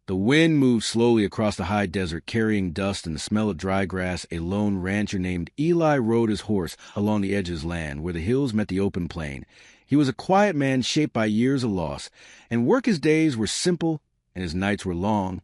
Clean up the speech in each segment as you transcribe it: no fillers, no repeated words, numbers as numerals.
The wind moved slowly across the high desert, carrying dust and the smell of dry grass. A lone rancher named Eli rode his horse along the edge of his land, where the hills met the open plain. He was a quiet man shaped by years of loss, and his days were simple and his nights were long.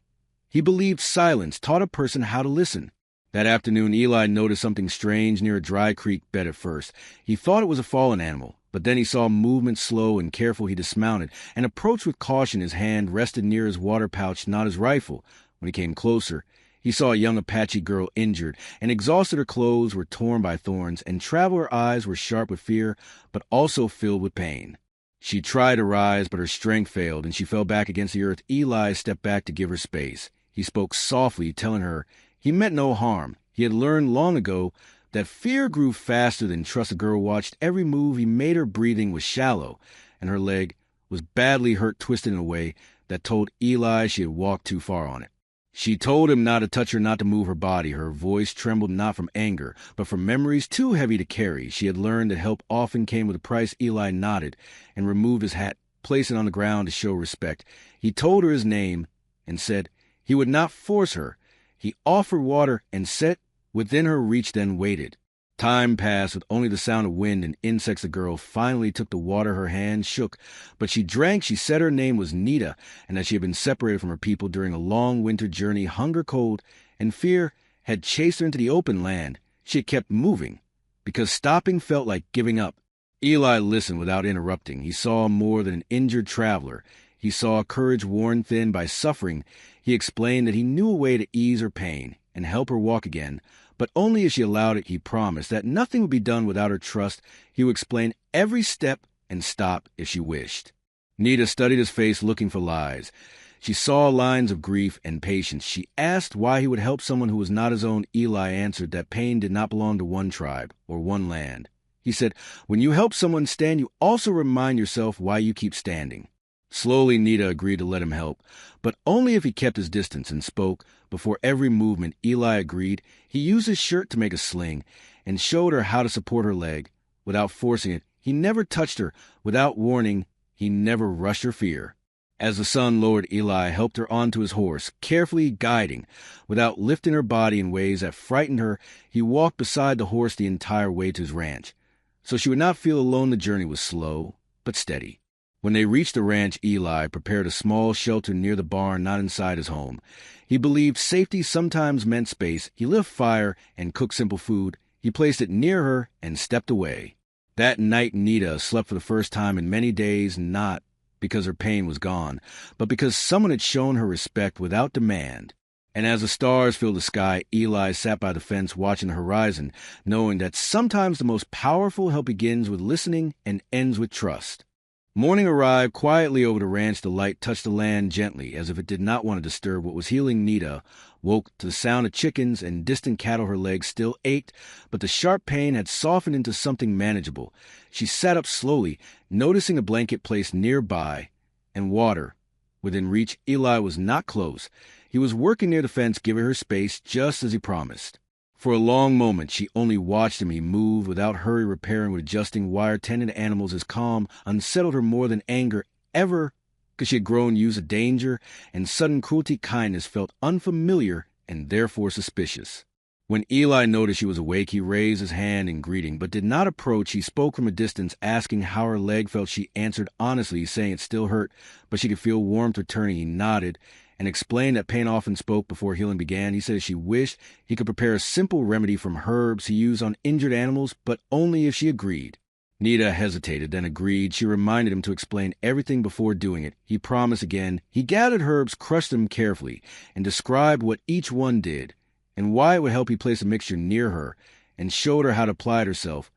He believed silence taught a person how to listen. That afternoon, Eli noticed something strange near a dry creek bed at first. He thought it was a fallen animal, but then he saw movement slow and careful. He dismounted and approached with caution. His hand rested near his water pouch, not his rifle. When he came closer, he saw a young Apache girl injured and exhausted. Her clothes were torn by thorns, and traveler eyes were sharp with fear, but also filled with pain. She tried to rise, but her strength failed, and she fell back against the earth. Eli stepped back to give her space. He spoke softly, telling her he meant no harm. He had learned long ago that fear grew faster than trust. The girl watched every move he made. Her breathing was shallow, and her leg was badly hurt, twisted in a way that told Eli she had walked too far on it. She told him not to touch her, not to move her body. Her voice trembled not from anger, but from memories too heavy to carry. She had learned that help often came with a price. Eli nodded and removed his hat, placed it on the ground to show respect. He told her his name and said he would not force her. He offered water and set within her reach, then waited. Time passed with only the sound of wind and insects. The girl finally took the water. Her hand shook, but she drank. She said her name was Nita, and that she had been separated from her people during a long winter journey. Hunger, cold, and fear had chased her into the open land. She had kept moving, because stopping felt like giving up. Eli listened without interrupting. He saw more than an injured traveler. He saw courage worn thin by suffering. He explained that he knew a way to ease her pain and help her walk again, but only if she allowed it. He promised that nothing would be done without her trust. He would explain every step and stop if she wished. Nita studied his face, looking for lies. She saw lines of grief and patience. She asked why he would help someone who was not his own. Eli answered that pain did not belong to one tribe or one land. He said, when you help someone stand, you also remind yourself why you keep standing. Slowly, Nita agreed to let him help, but only if he kept his distance and spoke. Before every movement, Eli agreed. He used his shirt to make a sling and showed her how to support her leg without forcing it. He never touched her without warning. He never rushed her fear. As the sun lowered, Eli helped her onto his horse, carefully guiding, without lifting her body in ways that frightened her. He walked beside the horse the entire way to his ranch, so she would not feel alone. The journey was slow, but steady. When they reached the ranch, Eli prepared a small shelter near the barn, not inside his home. He believed safety sometimes meant space. He lit a fire and cooked simple food. He placed it near her and stepped away. That night, Nita slept for the first time in many days, not because her pain was gone, but because someone had shown her respect without demand. And as the stars filled the sky, Eli sat by the fence watching the horizon, knowing that sometimes the most powerful help begins with listening and ends with trust. Morning arrived quietly over the ranch. The light touched the land gently, as if it did not want to disturb what was healing. Nita woke to the sound of chickens and distant cattle. Her legs still ached, but the sharp pain had softened into something manageable. She sat up slowly, noticing a blanket placed nearby and water within reach. Eli was not close. He was working near the fence, giving her space, just as he promised. For a long moment, she only watched him. He moved without hurry, repairing with adjusting wire, tending to animals. His calm unsettled her more than anger ever, because she had grown used to danger, and sudden cruelty. Kindness felt unfamiliar and therefore suspicious. When Eli noticed she was awake, he raised his hand in greeting, but did not approach. He spoke from a distance, asking how her leg felt. She answered honestly, saying it still hurt, but she could feel warmth returning. He nodded and explained that pain often spoke before healing began. He said she wished he could prepare a simple remedy from herbs he used on injured animals, but only if she agreed. Nita hesitated, then agreed. She reminded him to explain everything before doing it. He promised again. He gathered herbs, crushed them carefully, and described what each one did, and why it would help. He placed a mixture near her, and showed her how to apply it herself,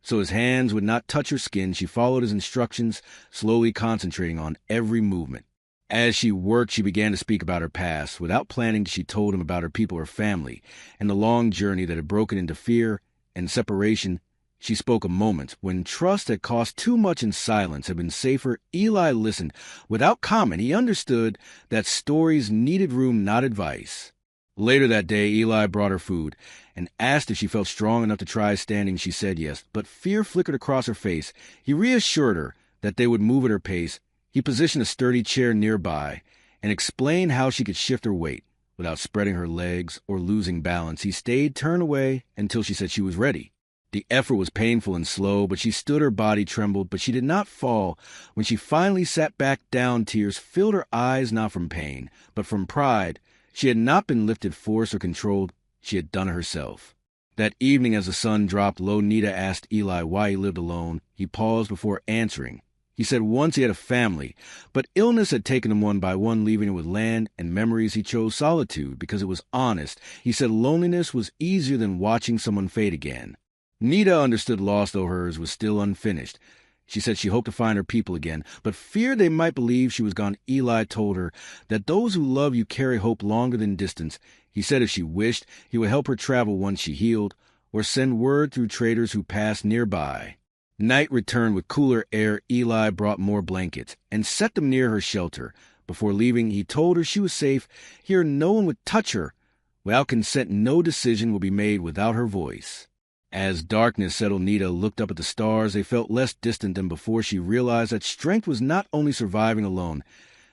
so his hands would not touch her skin. She followed his instructions, slowly concentrating on every movement. As she worked, she began to speak about her past. Without planning, she told him about her people, her family, and the long journey that had broken into fear and separation. She spoke of moments when trust had cost too much and silence had been safer. Eli listened without comment. He understood that stories needed room, not advice. Later that day, Eli brought her food and asked if she felt strong enough to try standing. She said yes, but fear flickered across her face. He reassured her that they would move at her pace. He positioned a sturdy chair nearby and explained how she could shift her weight. Without spreading her legs or losing balance, he stayed turned away until she said she was ready. The effort was painful and slow, but she stood, her body trembled, but she did not fall. When she finally sat back down, tears filled her eyes, not from pain, but from pride. She had not been lifted, forced, or controlled. She had done it herself. That evening, as the sun dropped low, Nita asked Eli why he lived alone. He paused before answering. He said once he had a family, but illness had taken him one by one, leaving him with land and memories. He chose solitude because it was honest. He said loneliness was easier than watching someone fade again. Nita understood loss, though hers was still unfinished. She said she hoped to find her people again, but feared they might believe she was gone. Eli told her that those who love you carry hope longer than distance. He said if she wished, he would help her travel once she healed, or send word through traders who passed nearby. Night returned with cooler air. Eli brought more blankets and set them near her shelter. Before leaving, he told her she was safe. Here no one would touch her. Without consent, no decision will be made without her voice. As darkness settled, Nita looked up at the stars. They felt less distant than before. She realized that strength was not only surviving alone.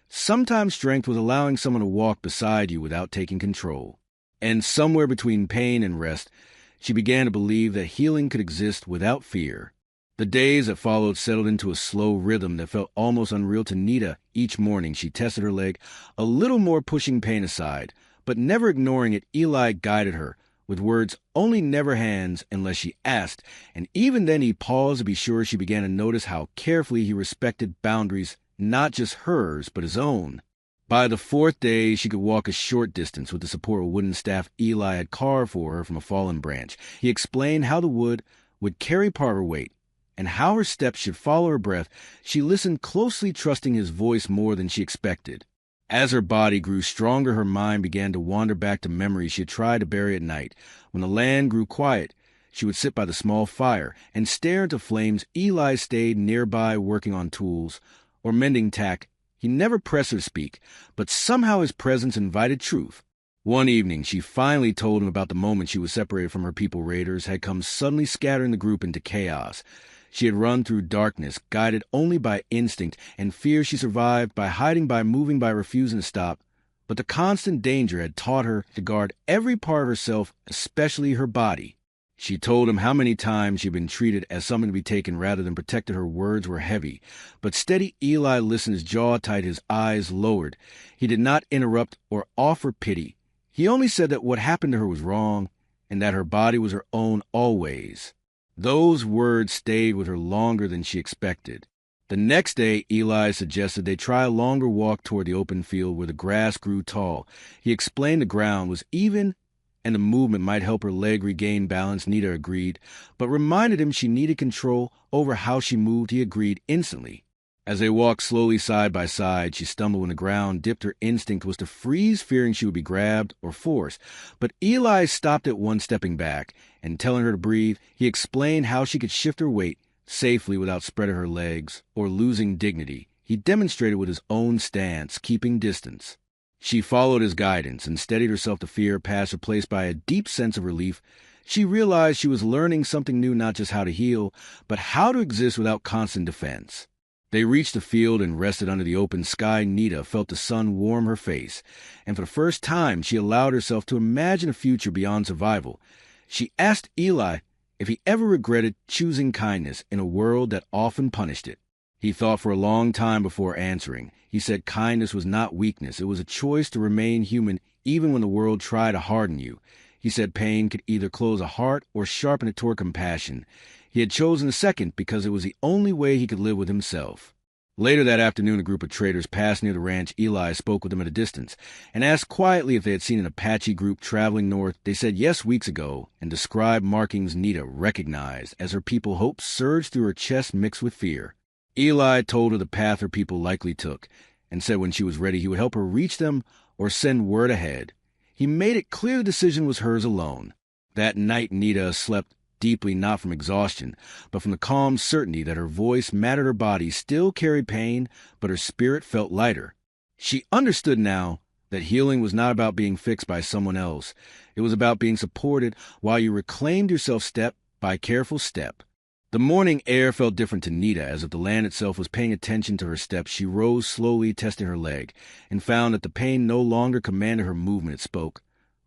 Sometimes strength was allowing someone to walk beside you without taking control. And somewhere between pain and rest, she began to believe that healing could exist without fear. The days that followed settled into a slow rhythm that felt almost unreal to Nita. Each morning she tested her leg, a little more, pushing pain aside, but never ignoring it. Eli guided her with words only, never hands unless she asked, and even then he paused to be sure. She began to notice how carefully he respected boundaries, not just hers, but his own. By the fourth day, she could walk a short distance with the support of a wooden staff Eli had carved for her from a fallen branch. He explained how the wood would carry part of her weight, and how her steps should follow her breath. She listened closely, trusting his voice more than she expected. As her body grew stronger, her mind began to wander back to memories she had tried to bury at night. When the land grew quiet, she would sit by the small fire and stare into flames. Eli stayed nearby, working on tools or mending tack. He never pressed her to speak, but somehow his presence invited truth. One evening, she finally told him about the moment she was separated from her people. Raiders had come, suddenly scattering the group into chaos. She had run through darkness, guided only by instinct and fear. She survived by hiding, by moving, by refusing to stop. But the constant danger had taught her to guard every part of herself, especially her body. She told him how many times she had been treated as something to be taken rather than protected. Her words were heavy, but steady. Eli listened, his jaw tight, his eyes lowered. He did not interrupt or offer pity. He only said that what happened to her was wrong, and that her body was her own always. Those words stayed with her longer than she expected. The next day, Eli suggested they try a longer walk toward the open field where the grass grew tall. He explained the ground was even and the movement might help her leg regain balance. Nita agreed, but reminded him she needed control over how she moved. He agreed instantly. As they walked slowly side by side, she stumbled when the ground dipped. Her instinct was to freeze, fearing she would be grabbed or forced. But Eli stopped at once, stepping back and telling her to breathe. He explained how she could shift her weight safely without spreading her legs or losing dignity. He demonstrated with his own stance, keeping distance. She followed his guidance and steadied herself to fear pass, replaced by a deep sense of relief. She realized she was learning something new, not just how to heal, but how to exist without constant defense. They reached the field and rested under the open sky. Nita felt the sun warm her face, and for the first time she allowed herself to imagine a future beyond survival. She asked Eli if he ever regretted choosing kindness in a world that often punished it. He thought for a long time before answering. He said kindness was not weakness. It was a choice to remain human even when the world tried to harden you. He said pain could either close a heart or sharpen it toward compassion. He had chosen the second because it was the only way he could live with himself. Later that afternoon, a group of traders passed near the ranch. Eli spoke with them at a distance and asked quietly if they had seen an Apache group traveling north. They said yes, weeks ago, and described markings Nita recognized as her people. Hope surged through her chest, mixed with fear. Eli told her the path her people likely took and said when she was ready he would help her reach them or send word ahead. He made it clear the decision was hers alone. That night, Nita slept deeply, not from exhaustion, but from the calm certainty that her voice mattered. Her body still carried pain, but her spirit felt lighter. She understood now that healing was not about being fixed by someone else. It was about being supported while you reclaimed yourself step by careful step. The morning air felt different to Nita, as if the land itself was paying attention to her steps. She rose slowly, testing her leg, and found that the pain no longer commanded her movement. It spoke,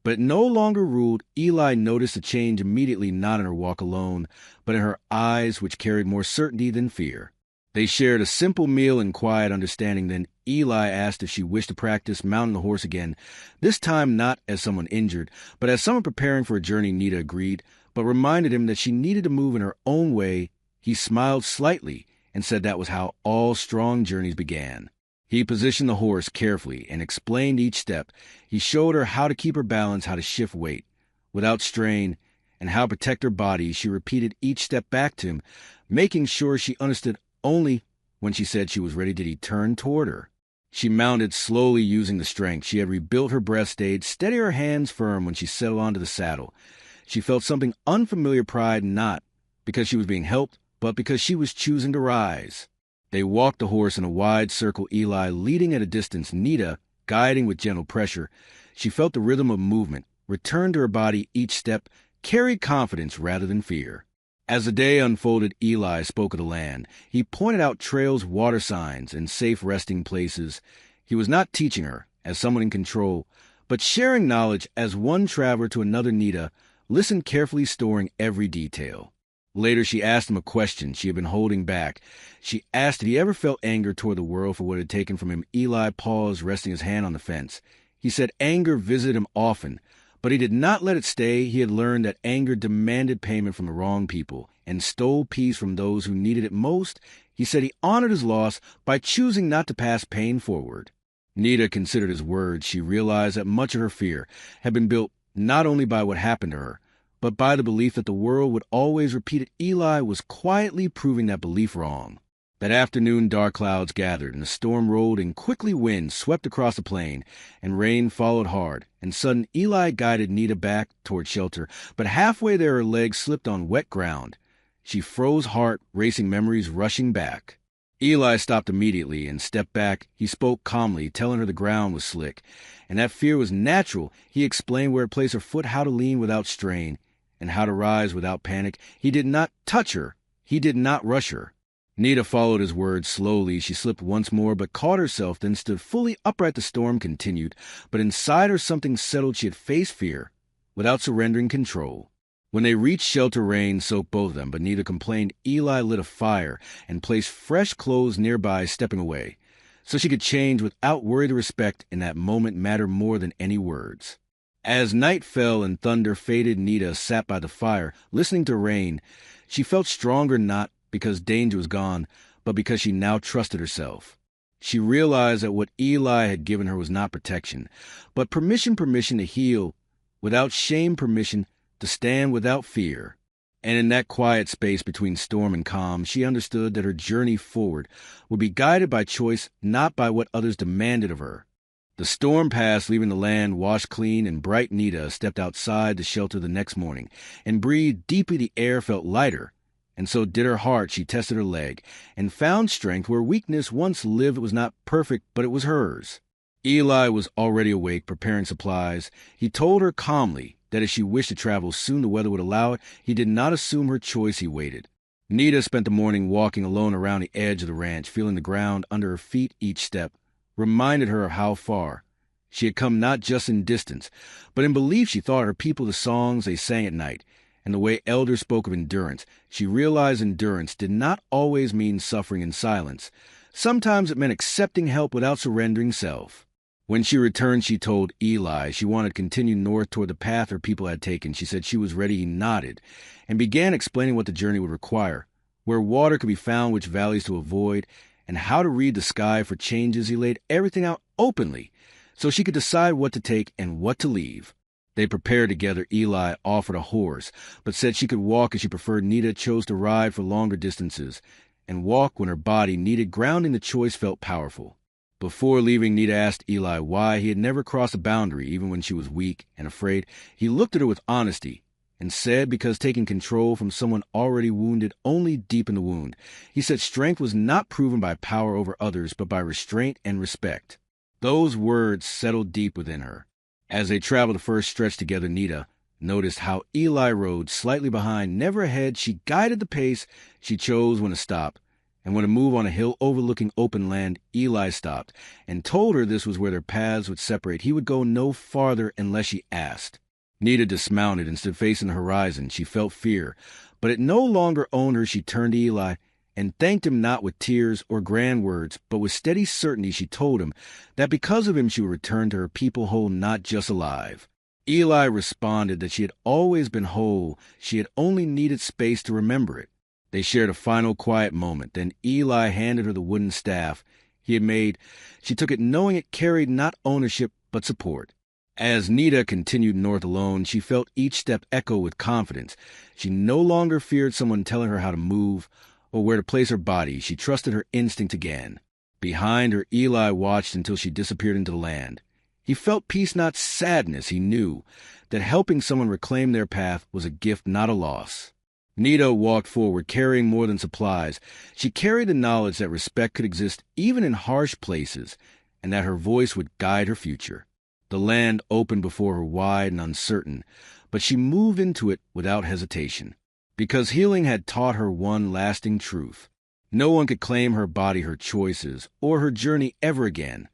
but it no longer ruled. Eli noticed a change immediately, not in her walk alone, but in her eyes, which carried more certainty than fear. They shared a simple meal in quiet understanding. Then Eli asked if she wished to practice mounting the horse again, this time not as someone injured, but as someone preparing for a journey. Nita agreed, but reminded him that she needed to move in her own way. He smiled slightly and said that was how all strong journeys began. He positioned the horse carefully and explained each step. He showed her how to keep her balance, how to shift weight without strain, and how to protect her body. She repeated each step back to him, making sure she understood. Only when she said she was ready did he turn toward her. She mounted slowly, using the strength she had rebuilt. Her breath stayed steady, her hands firm. When she settled onto the saddle, she felt something unfamiliar, pride, not because she was being helped, but because she was choosing to rise. They walked the horse in a wide circle, Eli leading at a distance, Nita guiding with gentle pressure. She felt the rhythm of movement return to her body. Each step carried confidence rather than fear. As the day unfolded, Eli spoke of the land. He pointed out trails, water signs, and safe resting places. He was not teaching her as someone in control, but sharing knowledge as one traveler to another. Nita listened carefully, storing every detail. Later, she asked him a question she had been holding back. She asked if he ever felt anger toward the world for what it had taken from him. Eli paused, resting his hand on the fence. He said anger visited him often, but he did not let it stay. He had learned that anger demanded payment from the wrong people and stole peace from those who needed it most. He said he honored his loss by choosing not to pass pain forward. Nita considered his words. She realized that much of her fear had been built not only by what happened to her, but by the belief that the world would always repeat it. Eli was quietly proving that belief wrong. That afternoon, dark clouds gathered, and the storm rolled in quickly. Wind swept across the plain, and rain followed hard. And sudden, Eli guided Nita back toward shelter, but halfway there her legs slipped on wet ground. She froze, heart racing, memories rushing back. Eli stopped immediately and stepped back. He spoke calmly, telling her the ground was slick, and that fear was natural. He explained where to place her foot, how to lean without strain, and how to rise without panic. He did not touch her. He did not rush her. Nita followed his words slowly. She slipped once more, but caught herself, then stood fully upright. The storm continued, but inside her something settled. She had faced fear without surrendering control. When they reached shelter, rain soaked both of them, but neither complained. Eli lit a fire and placed fresh clothes nearby, stepping away, so she could change without worry. The respect in that moment mattered more than any words. As night fell and thunder faded, Nita sat by the fire, listening to rain. She felt stronger, not because danger was gone, but because she now trusted herself. She realized that what Eli had given her was not protection, but permission to heal without shame, permission to stand without fear. And in that quiet space between storm and calm, she understood that her journey forward would be guided by choice, not by what others demanded of her. The storm passed, leaving the land washed clean and bright. Nita stepped outside the shelter the next morning and breathed deeply. The air felt lighter, and so did her heart. She tested her leg and found strength where weakness once lived. It was not perfect, but it was hers. Eli was already awake, preparing supplies. He told her calmly that if she wished to travel soon, the weather would allow it. He did not assume her choice. He waited. Nita spent the morning walking alone around the edge of the ranch, feeling the ground under her feet. Each step reminded her of how far she had come, not just in distance, but in belief. She thought her people, the songs they sang at night, and the way elders spoke of endurance. She realized endurance did not always mean suffering in silence. Sometimes it meant accepting help without surrendering self. When she returned, she told Eli she wanted to continue north toward the path her people had taken. She said she was ready. He nodded and began explaining what the journey would require, where water could be found, which valleys to avoid, and how to read the sky for changes. He laid everything out openly so she could decide what to take and what to leave. They prepared together. Eli offered a horse, but said she could walk as she preferred. Nita chose to ride for longer distances and walk when her body needed grounding. The choice felt powerful. Before leaving, Nita asked Eli why he had never crossed a boundary, even when she was weak and afraid. He looked at her with honesty and said because taking control from someone already wounded only deepened the wound. He said strength was not proven by power over others, but by restraint and respect. Those words settled deep within her. As they traveled the first stretch together, Nita noticed how Eli rode slightly behind, never ahead. She guided the pace. She chose when to stop. And when to move on a hill overlooking open land, Eli stopped and told her this was where their paths would separate. He would go no farther unless she asked. Nita dismounted and stood facing the horizon. She felt fear, but it no longer owned her. She turned to Eli and thanked him not with tears or grand words, but with steady certainty. She told him that because of him she would return to her people whole, not just alive. Eli responded that she had always been whole. She had only needed space to remember it. They shared a final quiet moment. Then Eli handed her the wooden staff he had made. She took it knowing it carried not ownership but support. As Nita continued north alone, she felt each step echo with confidence. She no longer feared someone telling her how to move or where to place her body. She trusted her instinct again. Behind her, Eli watched until she disappeared into the land. He felt peace, not sadness. He knew that helping someone reclaim their path was a gift, not a loss. Nita walked forward, carrying more than supplies. She carried the knowledge that respect could exist even in harsh places, and that her voice would guide her future. The land opened before her, wide and uncertain, but she moved into it without hesitation, because healing had taught her one lasting truth. No one could claim her body, her choices, or her journey ever again.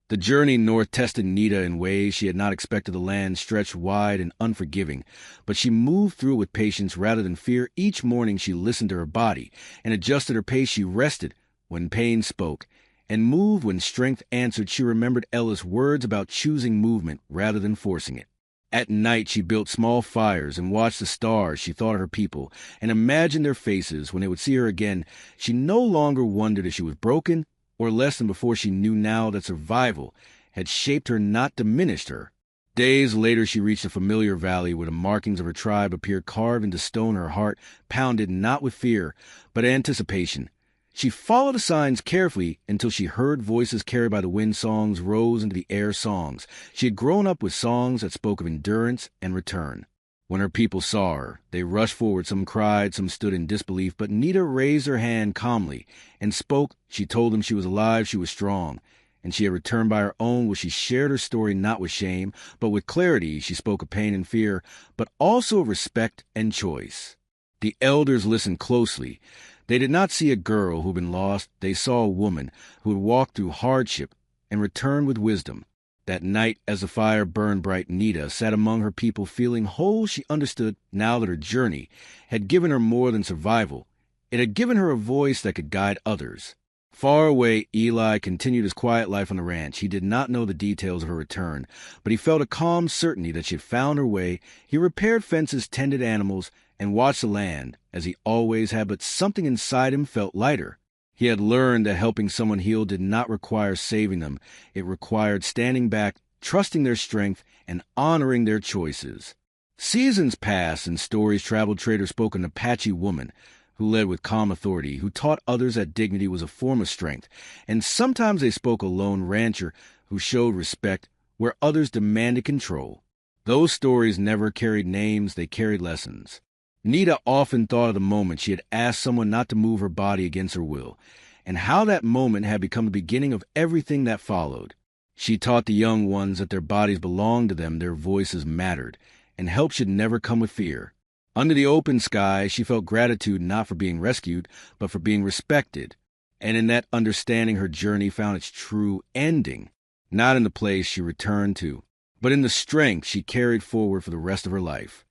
The journey north tested Nita in ways she had not expected. The land stretched wide and unforgiving, but she moved through it with patience rather than fear. Each morning she listened to her body and adjusted her pace. She rested when pain spoke and moved when strength answered. She remembered Ella's words about choosing movement rather than forcing it. At night she built small fires and watched the stars. She thought of her people and imagined their faces when they would see her again. She no longer wondered if she was broken or less than before. She knew now that survival had shaped her, not diminished her. Days later, she reached a familiar valley where the markings of her tribe appeared carved into stone. Her heart pounded not with fear, but anticipation. She followed the signs carefully until she heard voices carried by the wind. Songs rose into the air, songs. She had grown up with songs that spoke of endurance and return. When her people saw her, they rushed forward. Some cried, some stood in disbelief, but Nita raised her hand calmly and spoke. She told them she was alive, she was strong, and she had returned by her own will. She shared her story not with shame, but with clarity. She spoke of pain and fear, but also of respect and choice. The elders listened closely. They did not see a girl who had been lost. They saw a woman who had walked through hardship and returned with wisdom. That night, as the fire burned bright, Nita sat among her people, feeling whole. She understood now that her journey had given her more than survival. It had given her a voice that could guide others. Far away, Eli continued his quiet life on the ranch. He did not know the details of her return, but he felt a calm certainty that she had found her way. He repaired fences, tended animals, and watched the land, as he always had, but something inside him felt lighter. He had learned that helping someone heal did not require saving them. It required standing back, trusting their strength, and honoring their choices. Seasons passed and stories traveled. Traders spoke an Apache woman who led with calm authority, who taught others that dignity was a form of strength. And sometimes they spoke a lone rancher who showed respect where others demanded control. Those stories never carried names, they carried lessons. Nita often thought of the moment she had asked someone not to move her body against her will, and how that moment had become the beginning of everything that followed. She taught the young ones that their bodies belonged to them, their voices mattered, and help should never come with fear. Under the open sky, she felt gratitude not for being rescued, but for being respected, and in that understanding her journey found its true ending, not in the place she returned to, but in the strength she carried forward for the rest of her life.